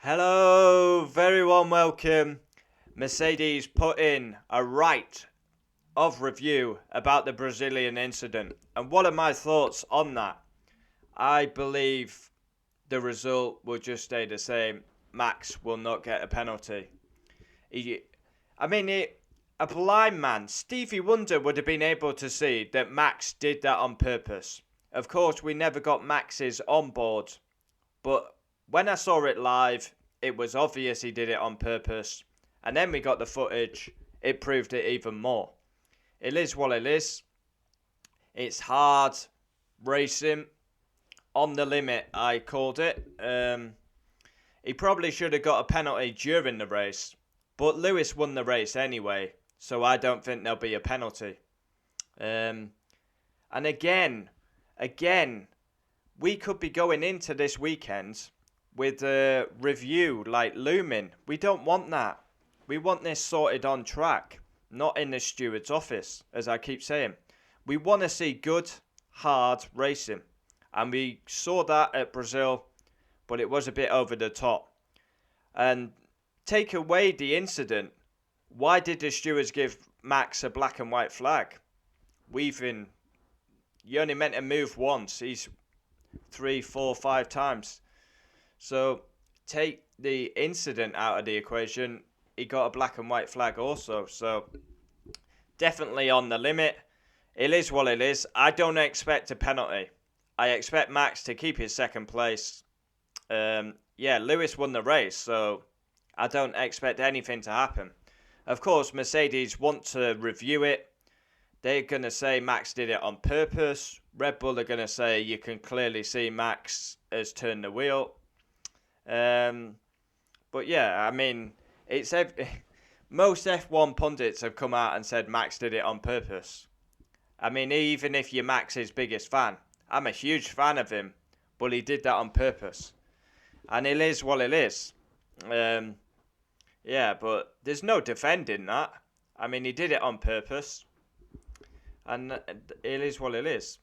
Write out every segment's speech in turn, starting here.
Hello, very warm welcome. Mercedes put in a right of review about the Brazilian incident. And what are my thoughts on that? I believe the result will just stay the same. Max will not get a penalty. He, I mean, a blind man, Stevie Wonder, would have been able to see that Max did that on purpose. Of course, we never got Max's on board, but when I saw it live, it was obvious he did it on purpose. And then we got the footage. It proved it even more. It is what it is. It's hard racing. On the limit, I called it. He probably should have got a penalty during the race. But Lewis won the race anyway. So I don't think there'll be a penalty. And again, we could be going into this weekend with a review like looming. We don't want that. We want this sorted on track, not in the steward's office, as I keep saying. We want to see good, hard racing. And we saw that at Brazil, but it was a bit over the top. And take away the incident, why did the stewards give Max a black and white flag? You only meant to move once. He's 3, 4, 5 times. So take the incident out of the equation. He got a black and white flag also. So definitely on the limit. It is what it is. I don't expect a penalty. I expect Max to keep his second place. Lewis won the race, so I don't expect anything to happen. Of course, Mercedes want to review it. They're going to say Max did it on purpose. Red Bull are going to say you can clearly see Max has turned the wheel. But yeah, I mean, most F1 pundits have come out and said Max did it on purpose. I mean, even if you're Max's biggest fan, I'm a huge fan of him, but he did that on purpose. And it is what it is. But there's no defending that. I mean, he did it on purpose. And it is what it is.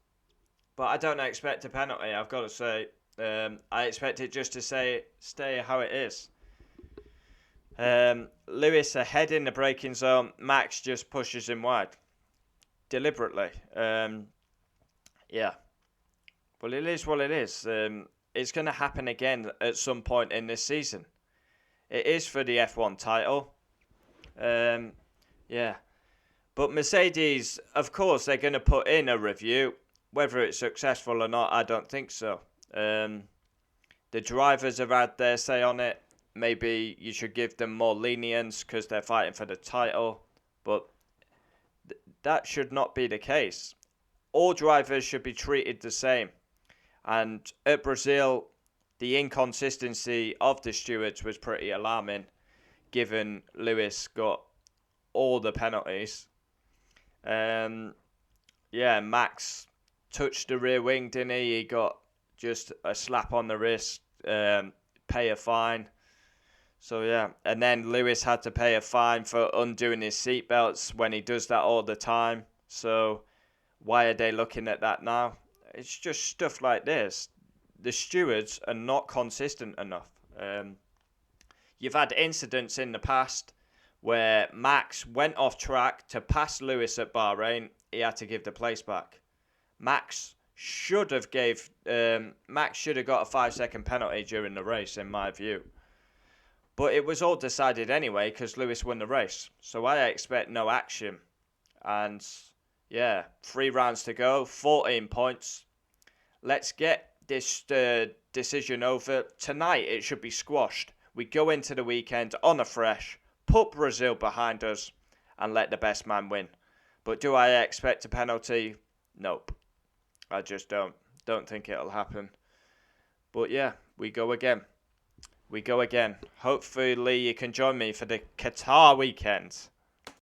But I don't expect a penalty, I've got to say. I expect it just to stay how it is. Lewis ahead in the braking zone. Max just pushes him wide. Deliberately. But it is what it is. It's going to happen again at some point in this season. It is for the F1 title. But Mercedes, of course, they're going to put in a review. Whether it's successful or not, I don't think so. The drivers have had their say on it. Maybe you should give them more lenience because they're fighting for the title. But that should not be the case. All drivers should be treated the same. And at Brazil, the inconsistency of the stewards was pretty alarming, given Lewis got all the penalties. Max touched the rear wing, didn't he? He got just a slap on the wrist, pay a fine. So yeah, and then Lewis had to pay a fine for undoing his seatbelts when he does that all the time. So why are they looking at that now? It's just stuff like this. The stewards are not consistent enough. You've had incidents in the past where Max went off track to pass Lewis at Bahrain. He had to give the place back. Max should have got a 5-second penalty during the race, in my view. But it was all decided anyway because Lewis won the race. So I expect no action. And 3 rounds to go, 14 points. Let's get this decision over. Tonight it should be squashed. We go into the weekend on a fresh, put Brazil behind us, and let the best man win. But do I expect a penalty? Nope. I just don't. Don't think it'll happen. But yeah, we go again. Hopefully you can join me for the Qatar weekend.